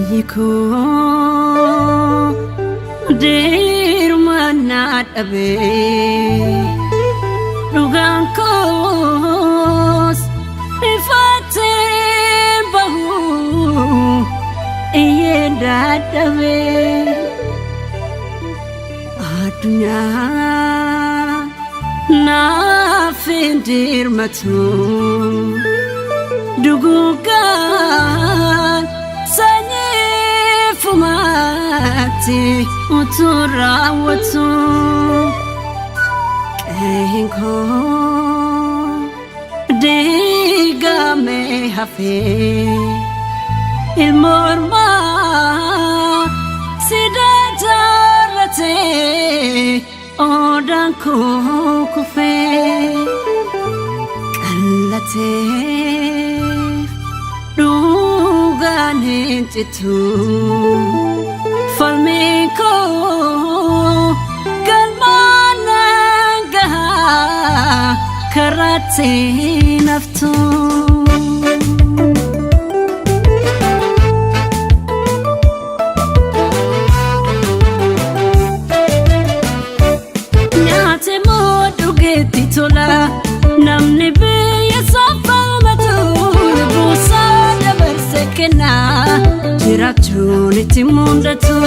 Biyiko dirmanat abe rugankos ifate bahu iyedat abe adunya na findir matu dugukan fumati uturawatu kenko digame hafe ilmorma sidajarate odanko kufe kalate Duganin jitu falmiko galmanaga karate naftu nyate modugeti tola namne be yasafalmatu Kena jirachuni timundatu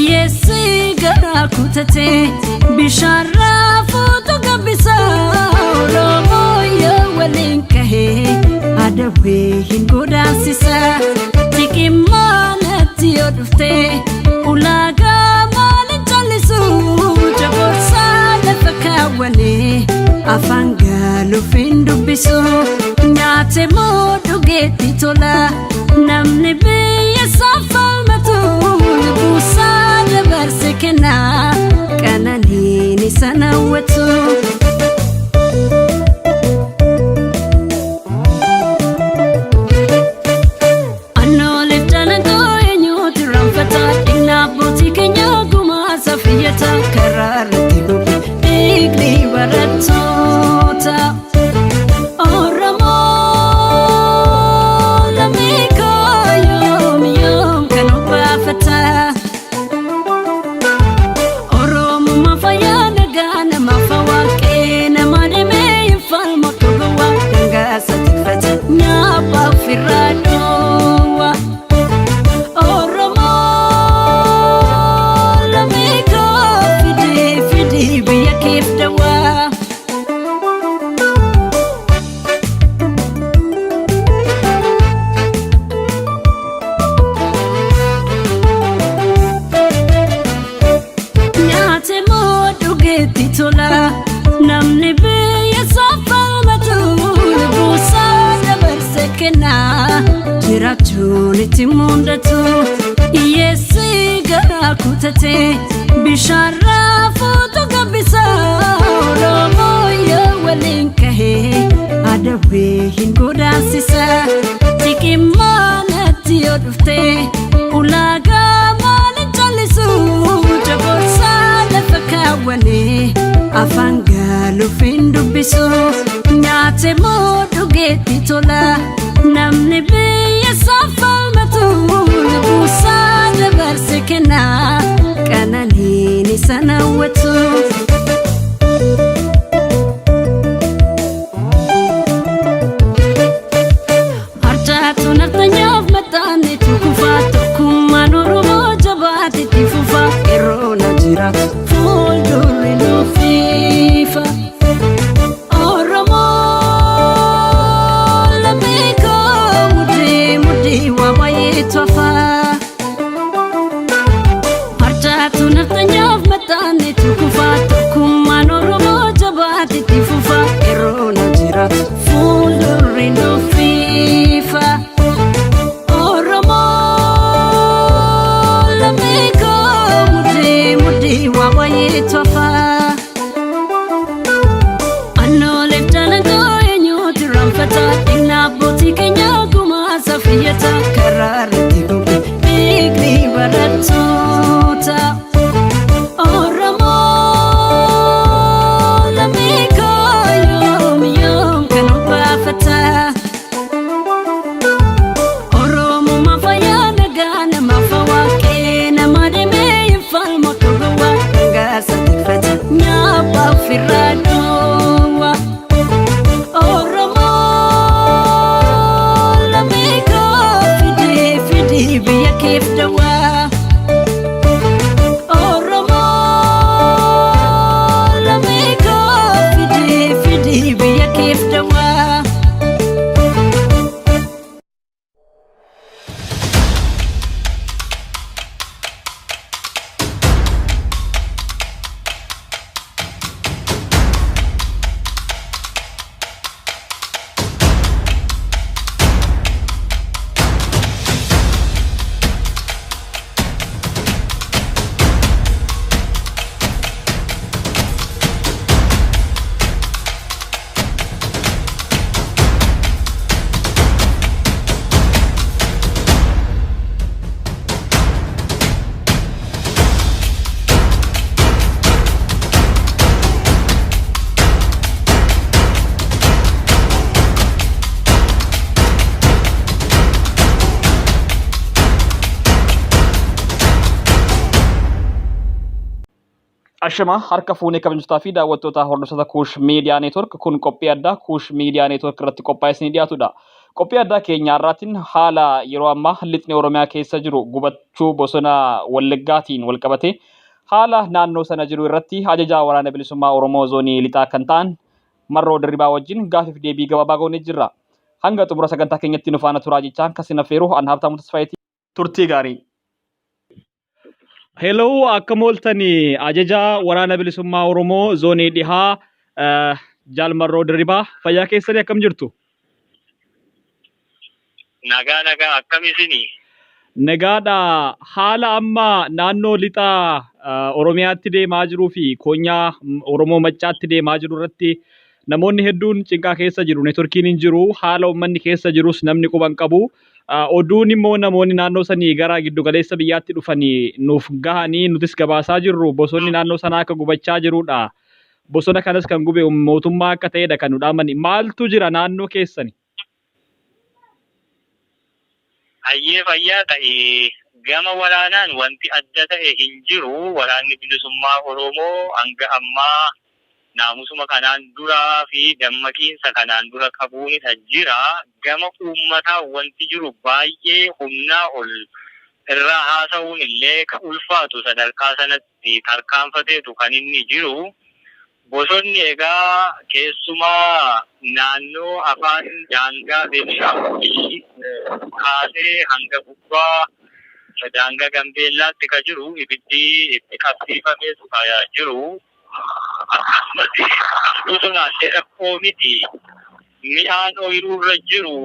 yesi gara kutate bishara futu gabisa robo ya walinkahe adawe hingoda sisa tikimana tiyodufte ulaga malinchalisu jaborsa lafakawane afanga lufindu bisu nyate modugeti tola namne be yasafalmatu busa dabarsekena kananini sanawatu anno leftanango enyuti ramfata inna botike nyoguma safiyata kararati gobi igli baratota namne be yasafalmatu busa dabarsekena jirachuni timundatu yesi gara kutate bishara futu gabisa robo ya walinkahe adawe hingoda sisa tikimana tiyodufte ulaga malinchalisu jaborsa lafakawane afanga lufindu bisu nyate modugeti tola namne be yasafalmatu busa dabarsekena kananini sanawatu arjatu nartanyaf matane tukufatu kumanuru jabati tifufa erona jirat fulduri no fifa oromo lamiko mudi wabayitwafa arjatu nartanyaf matane tukufatu kumanuru jabati tifufa erona jirat fulduri no fifa oromo keef dawaa Oromoo lammii koo fidii biyya keef dawaa Ashama harka fuunee kabajamtootaa fi daawwattoota hordoftoota Kuush Miidiyaa Neetwork kun qophii addaa Kuush Miidiyaa Neetwork irratti qophaa'ee isinii dhiyaatudha. Qophii addaa keenya irraatiin haala yeroo ammaa lixni Oromiyaa keessa jiru gubachuu bosona Wallaggaatiin wal qabatee haala naannoo sana jiru irratti ajajaa waraana bilisummaa Oromoo zoonii lixaa kan ta'an Marroo Dirribaa wajjin gaafiif deebii gabaabaa goonee jirra. Hanga xumura sagantaa keenyatti nu faana turaa jechaan kan isin affeeru an Habtaamuu Tasfaayeeti. Turtii gaarii. Hello, akkam ooltanii ajajaa waraana bilisummaa Oromoo zoonii dhihaa Jaal Marroo Dirribaa fayyaa keessanii akkam jirtu? Nagaa akkam isinii? Nagaadha. Haala amma naannoo lixaa Oromiyaatti deemaa jiruu fi koonyaa Oromoo Maccaatti deemaa jiru irratti namoonni hedduun cinqaa keessa jiru. Neetworkiin hin jiru. Haala uummanni keessa jirus namni quban qabu. Oduun immoo namoonni naannoo sanii gara giddu galeessa biyyaatti dhufanii nuuf gahanii nutis gabaasaa jirru bosonni naannoo sanaa akka gubachaa jirudha. Bosona kanas kan gube mootummaa akka ta'edha kan nu dhaamani. Maaltu jira naannoo keessani? Hayyee fayyaa ta'e gama waraanaan wanti adda ta'e hin jiru. Waraanni bilisummaa Oromoo hanga ammaa naamusuma kanaan duraa fi dammaqiinsa kanaan dura qabuun jira. Gama uummataa wanti jiru baay'ee humnaa ol irraa haasa'uun illee kan ulfaatu sadarkaa sanatti tarkaanfateetu kan inni jiru. Bosonni egaa keessumaa naannoo afaan daangaa Beenshaangul kaasee hanga gubbaa daangaa Gambeellaatti kan jiru ibiddi itti qabsiifameetu kan jiru. Akkasumas rakkoo miti midhaan ooyiruurra jiru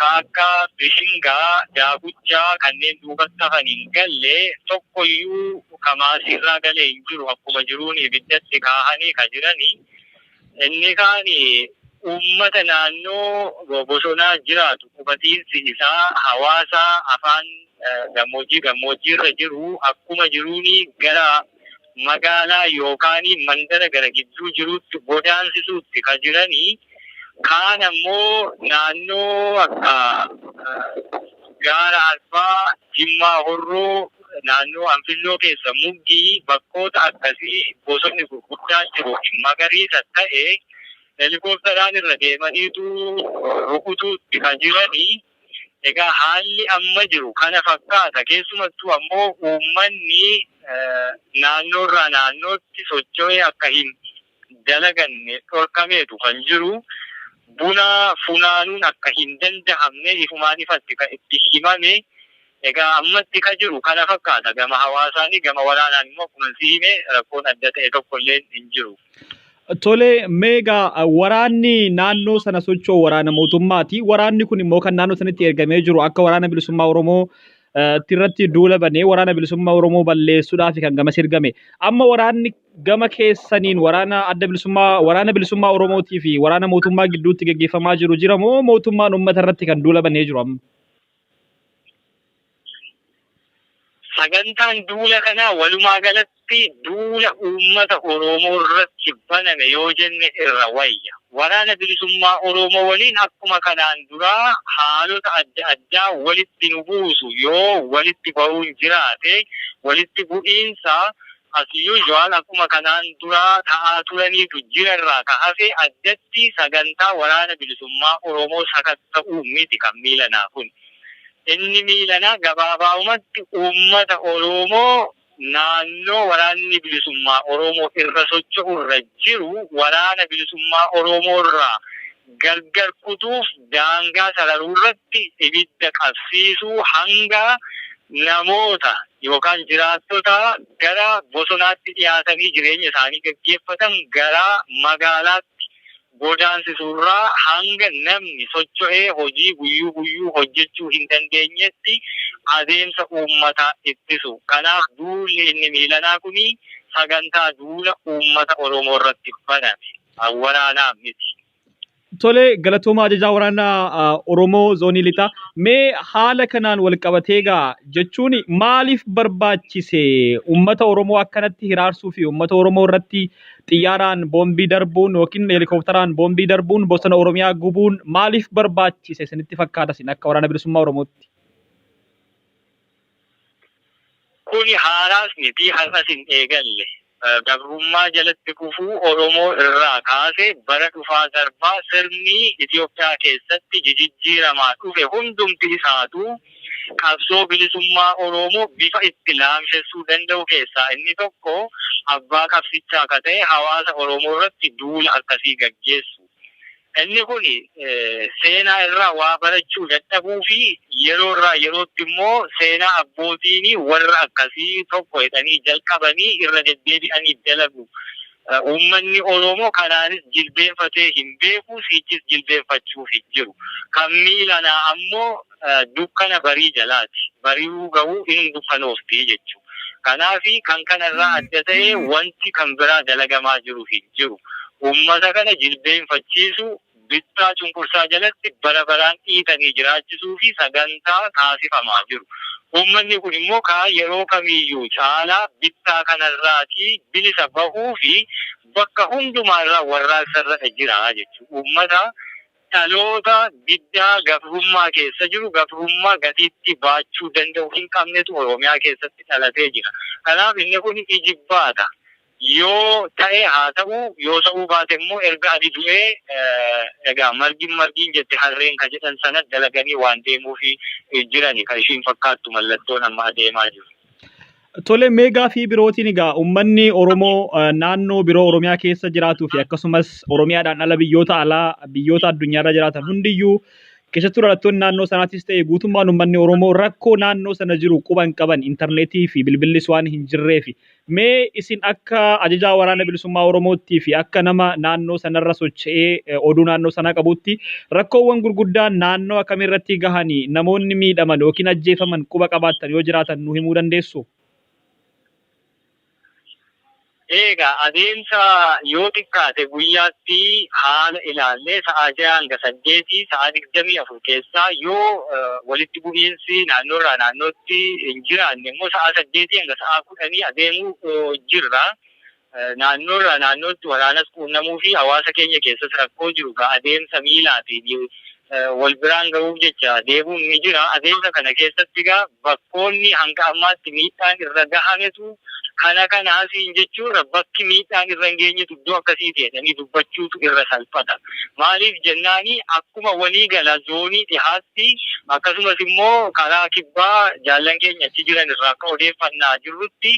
akka bishingaa daakujjaa kanneen duubatti hafan hin galle tokkoyyuu kamaasirraa galee hin jiru akkuma jiruun ibiddatti kaahanii kan jirani. Inni kaan uummata naannoo bosonaa jiraatu qubatiinsi isaa hawaasa afaan gammoojjiirra jiru akkuma jiruun gara magaalaa yookaan mandara gara gidduu jirutti godaansisuutti kan jiranii. Kaan ammoo naannoo akka gaara Alfaa, Jimmaa Horroo, naannoo Anfilloo keessa Muggii bakkoota akkasii bosonni gurguddaa jiru magariisa ta'e helikoophteraan irra deemaniitu rukutuutti kan jiranii. Egaa haalli amma jiru kana fakkaata. Keessumattuu ammoo uummanni naannoorraa naannootti socho'ee akka hin dalaganne dhorkameetu kan jiru. Buna funaanuun akka hin danda'amne ifumaan ifatti kan itti himame. Egaa ammatti kan jiru kana fakkaata. Gama hawaasaanii gama waraanaan immoo akkuma hime rakkoon adda ta'e tokkollee hin jiru. Tole meegaa waraanni naannoo sana socho'u waraana mootummaati. Waraanni kun immoo kan naannoo sanatti ergamee jiru akka waraana bilisummaa Oromoo irratti duula banee waraana bilisummaa Oromoo balleessuudhaaf kan gamas ergame. Amma waraanni gama keessaniin waraana bilisummaa Oromootii fi waraana mootummaa gidduutti gaggeeffamaa jiru jira moo mootummaan uummata irratti kan duula banee jiru amma? Sagantaan duula kanaa walumaa galatti duula uummata Oromoo irratti baname yoo jenne irra wayya. Waraana bilisummaa Oromoo waliin akkuma kanaan duraa haalota adda addaa walitti nu buusu yoo walitti ba'uun jiraate walitti bu'iinsa asiyuujuwaan akkuma kanaan duraa ta'aa turaniitu jirarraa ka hafe addatti sagantaa waraana bilisummaa Oromoo sakatta'uu miti kan miilanaa kun. inni miilanaa gabaabaa'umatti uummata Oromoo naannoo waraanni bilisummaa Oromoo irra socho'u irra jiru waraana bilisummaa Oromoo irraa gargar kutuuf daangaa sararuu irratti ibidda qabsiisuu hanga namoota yookaan jiraattota gara bosonaatti dhiyaatanii jireenya isaanii gaggeeffatan gara magaalaatti godaansisuurraa hanga namni socho'ee hojii guyyuu hojjechuu hin dandeenyetti adeemsa uummataa ittisu. Kanaaf duulli inni miilanaa kuni sagantaa duula uummata Oromoo irratti baname. Waraanaaf miti. Tole galatoomaa ajajaa waraanaa Oromoo zoonii lixaa. Mee haala kanaan wal qabatee egaa jechuun maaliif barbaachise uummata Oromoo akkanatti hiraarsuu fi uummata Oromoo irratti xiyyaaraan boombii darbuun yookiin helikoophteraan boombii darbuun bosona Oromiyaa gubuun maaliif barbaachise isinitti fakkaata isin akka waraana bilisummaa Oromootti? Kuni haaraas miti har'as hin eegalle. Gabrummaa jalatti kufuu Oromoo irraa kaasee bara dhufaa darbaa sirni Itoophiyaa keessatti jijjiiramaa dhufe hundumti isaatu qabsoo bilisummaa Oromoo bifa itti laamshessuu danda'u keessaa inni tokko abbaa qabsichaa akka ta'e hawaasa Oromoo irratti duula akkasii gaggeessu. Inni kun seenaa irraa waa barachuu dadhabuu fi yeroo irraa yerootti immoo seenaa abbootiin warra akkasii tokko jedhanii jalqabanii irra deddeebi'anii dalagu. Uummanni Oromoo kanaanis jilbeenfatee hin beeku, sichis jilbeenfachuuf hin jiru. Kan miilanaa ammoo dukkana barii jalaati. Bari'uu ga'uu hin dukkanoofti jechuudha. Kanaafi kan kanarraa adda ta'ee wanti kan biraa dalagamaa jiru hin jiru. Uummata kana jilbeenfachiisu bittaa cunqursaa jalatti bara baraan dhiitanii jiraachisuu fi sagantaa taasifamaa jiru. Uummanni kun immoo yeroo kamiyyuu caalaa bittaa kanarraatii bilisa bahuu fi bakka hundumaarraa warraaqsarra jira jechuudha. Uummata dhaloota biddaa gabrummaa keessa jiru gabrummaa gatiitti baachuu danda'u hin qabnetu Oromiyaa keessatti dhalatee jira. Kanaaf inni kun ijibbaata. Yoo ta'e haa ta'u yoo ta'uu baate immoo erga adi du'ee egaa margiin jette harreen kan jedhan sana dalaganii waan deemuufi jirani kan ishiin fakkaattu mallattoon amma adeemaa jiru. Tole meegaa fi birootiin egaa uummanni Oromoo naannoo biroo Oromiyaa keessa jiraatuu fi akkasumas Oromiyaadhaan ala biyyoota alaa biyyoota addunyaarra jiraatan hundiyyuu keessattuu dhalattoonni naannoo sanaattis ta'e guutummaan uummanni Oromoo rakkoo naannoo sana jiru quban qaban intarneetii fi bilbillis waan hin jirreefi. Mee isin akka ajajaa waraana bilisummaa Oromootti fi akka nama naannoo sanarra socho'ee oduu naannoo sanaa qabutti rakkoowwan gurguddaan naannoo akkamiirratti gahanii namoonni miidhaman yookiin ajjeefaman quba qabaattan yoo jiraatan nu himuu dandeessu? Egaa adeemsa yoo xiqqaate guyyaatti haala ilaallee sa'a 6 hanga 8 sa'a 24 keessaa yoo walitti bu'iinsi naannoorraa naannootti hin jiraanne immoo sa'a 8 hanga sa'a 10 adeemuu jirra. Naannoorraa naannootti waraanas quunnamuu fi hawaasa keenya keessas rakkoo jiru adeemsa miilaatiin wal biraan gahuuf jecha deemuun ni jira. Adeemsa kana keessatti bakkoonni hanga ammaatti miidhaan irra gahametu kanaasiin jechuun bakki miidhaan irra hin geenyetu iddoo akkasii jedhanii dubbachuutu irra salphata. Maaliif jennaani akkuma waliigala zoonii dhihaatti akkasumas immoo karaa kibbaa jaallan keenya achi jiran irraa akka odeeffannaa jirrutti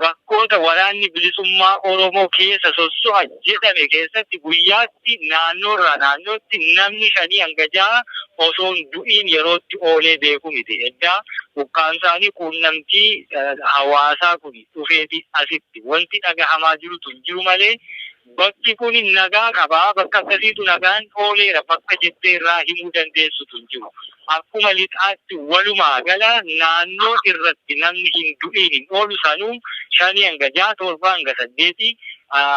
bakkoota waraanni bilisummaa Oromoo keessa sosso'a jedhame keessatti guyyaatti naannoorraa naannootti namni 5 hanga 6 osoo hin du'iin yerootti oolee beeku miti. Eddaa ukkaamsaanii quunnamtii hawaasaa kun dhufeeti asitti wanti dhagahamaa jirutu hin jiru malee bakki kun nagaa qabaa bakka akkasiitu nagaan ooleera bakka jettee irraa himuu dandeessutu hin jiru. Akkuma lixaatti walumaa gala naannoo irratti namni hin du'iin hin oolu sanuu 5 hanga 6 7 hanga 8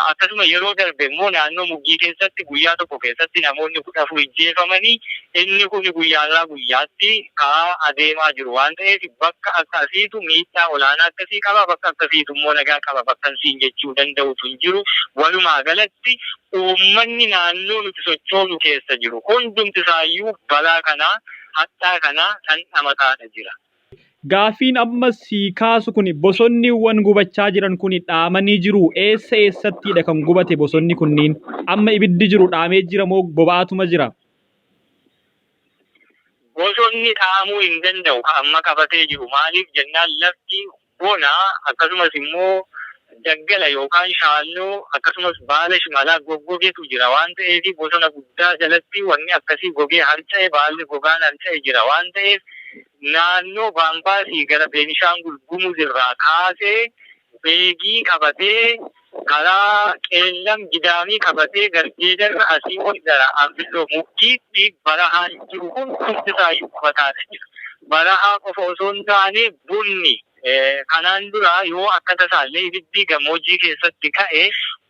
akkasuma yeroo darbe immoo naannoo Muggii keessatti guyyaa tokko keessatti namoonni 14 ajjeefamanii inni kun guyyaarraa guyyaatti adeemaa jiru waan ta'eef bakka akkasiitu miidhaa olaanaa akkasii qaba bakka akkasiitu immoo nagaa qaba bakka siin jechuu danda'utu hin jiru. Walumaa galatti uummanni naannoo nuti sochoonu keessa jiru hundumti isaayyuu balaa kanaa hattaa kanaa dhamataadha jira. Gaafiin ammas kaasu kun bosonniiwwan gubachaa jiran kun dhaamanii jiru eessattidha kan gubate bosonni kunniin amma ibiddi jiru dhaamee jira moo boba'aatuma jira? bosonni dhaamuu hin danda'u amma qabatee jiru maaliif jennaan lafti bona akkasumas immoo daggala yookaan shaalloo akkasumas baala shimalaa goggogeetu jira waan ta'eef bosona guddaa jalatti wanni akkasii gogee harca'e baalli gogaan harca'e jira waan ta'eef naannoo Baambaasii gara Beenishaangul Gumuz irraa kaasee beegii qabatee karaa qeellam gidaamii qabatee gargeedarra asii ol gara Ambilloo mukkiitti barahaan jiru hundi isaa qubataadha jira. Barahaa qofa osoo hin taane bunni kanaan dura yoo akka tasaallee ibiddi gammoojjii keessatti ka'e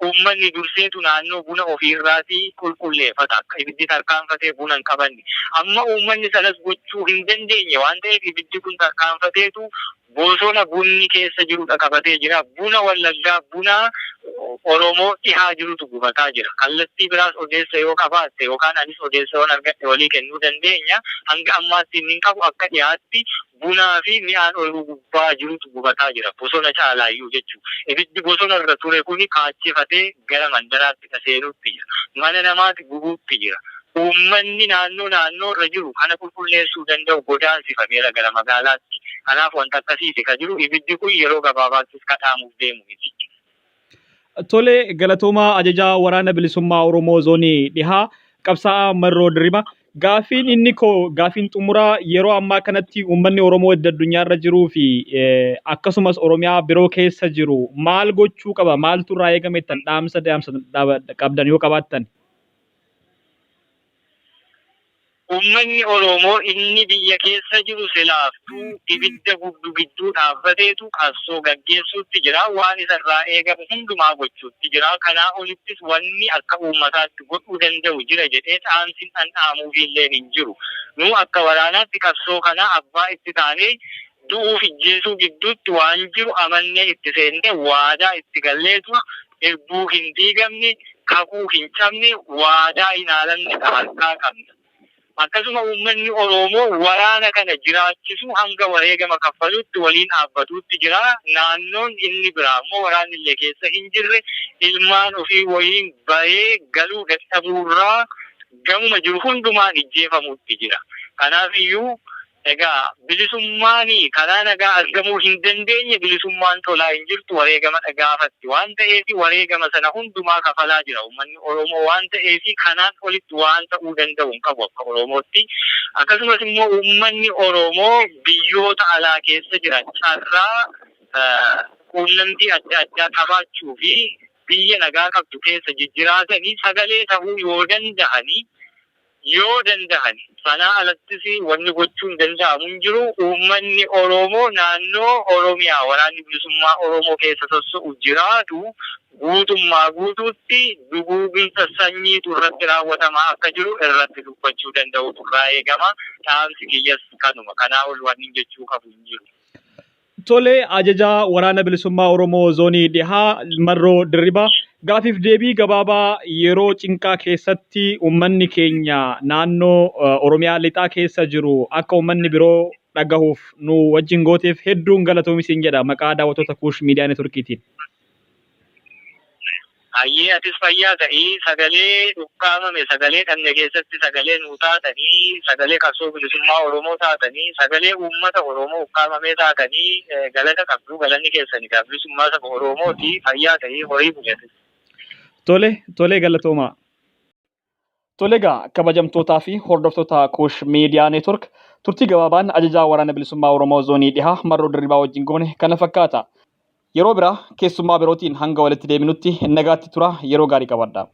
uummanni durseetu naannoo buna ofiirraatii qulqulleeffata akka ibiddi tarkaanfatee buna hin qabanne. Amma uummanni sanas gochuu hin dandeenye waan ta'eef ibiddi kun tarkaanfateetu bosona bunni keessa jirudha qabatee jira. Buna Wallaggaa buna Oromoo dhihaa jirutu gubataa jira. Kallattii biraas odeessa yoo qabaatte yookaan anis odeessa yoo argadhe walii kennuu dandeenya. Hanga ammaatti inni qabu akka dhiyaatti bunaa fi mi'aan ooluu gubbaa jirutu gubataa jira. Bosona caalaayyuu jechuudha. Ibiddi bosona irra ture kuni kaachifatee gara mandaraatti seenuutti jira. Mana namaatti gubuutti jira. Uummanni naannoo irra jiru kana qulqulleessuu danda'u godaansifameera gara magaalaatti. Kanaaf wanta akkasiiti kan jiru ibiddi kun yeroo gabaabaattis kadhaamuuf deemu miti. Tole galatoomaa ajajaa waraana bilisummaa Oromoo zoonii dhihaa qabsaa'aa Marroo Dirribaa. Gaafiin inni koo gaafiin xumuraa yeroo ammaa kanatti uummanni Oromoo edda addunyaarra jiruu fi akkasumas Oromiyaa biroo keessa jiru maal gochuu qaba? Maaltu irraa eegame tan dhaamsa qabdan yoo qabaattan? Uummanni Oromoo inni biyya keessa jiru silaaftuu ibidda gubdu gidduu dhaabbateetu qabsoo gaggeessuutti jira. Waan isarraa eegamu hundumaa gochuutti jira. Kanaa olittis wanni akka uummataatti godhuu danda'u jira jedhee dhaamsi dhandhaamuuf illee hin jiru. Nu akka waraanaatti qabsoo kana abbaa itti taanee du'uuf ijjeesuu gidduutti waan jiru amannee itti seennee waadaa itti galleetu eebbuu hin diigamne kakuu hin cabne waadaa hin haalamne harkaa qabna. Akkasuma uummanni Oromoo waraana kana jiraachisu hanga wareegama kaffalutti waliin dhaabbatuutti jira. Naannoon inni biraa immoo waraanni illee keessa hin jirre ilmaan ofii waliin bahee galuu dadhabuurraa gamuma jiru hundumaan ijjeefamuutti jira. Kanaaf iyyuu egaa bilisummaan karaa nagaa argamuu hin dandeenye bilisummaan tolaa hin jirtu wareegama gaafatti waan ta'eef wareegama sana hundumaa kafalaa jira uummanni Oromoo waan ta'eef kanaan olitti waan ta'uu danda'u hin qabu akka Oromootti. Akkasumas immoo uummanni Oromoo biyyoota alaa keessa jiran carraa quunnamtii adda addaa qabaachuu fi biyya nagaa qabdu keessa jijjiraatanii sagalee ta'uu yoo danda'ani sanaa alattis wanni gochuun danda'amu hin jiru. Uummanni Oromoo naannoo Oromiyaa waraanni bilisummaa Oromoo keessa socho'u jiraatu guutummaa guutuutti duguuginsa sanyiitu irratti raawwatamaa akka jiru irratti dubbachuu danda'utu irraa eegama. Dhaamsi kiyyas kanuma. Kanaa ol waan jechuu qabu hin jiru. Tole ajajaa waraana bilisummaa Oromoo zoonii dhihaa Marroo Dirribaa. Gaafiif deebii gabaabaa yeroo cinqaa keessatti uummanni keenya naannoo Oromiyaa lixaa keessa jiru akka uummanni biroo dhagahuuf nu wajjin gooteef hedduun galatoomi siin jedha maqaa daawwattoota Kuush Miidiyaa Neetworkiitiin. Ayyee atis fayyaa ta'ii sagalee dhukkaamame sagalee dhabne keessatti sagalee nuu taatanii sagalee qabsoo bilisummaa Oromoo taatanii sagalee uummata Oromoo dhukkaamamee taatanii galata qabdu galanni keessanii bilisummaa saba Oromooti fayyaa ta'ii horii bulate. Tole galatoomaa. Tole egaa kabajamtootaa fi hordoftoota Kuush Miidiyaa Neetwork turtii gabaabaan ajajaa waraana bilisummaa Oromoo zoonii dhihaa Marroo Dirribaa wajjin goone kana fakkaata. Yeroo biraa keessummaa birootiin hanga walitti deebinutti nagaatti tura yeroo gaarii qabadhaa.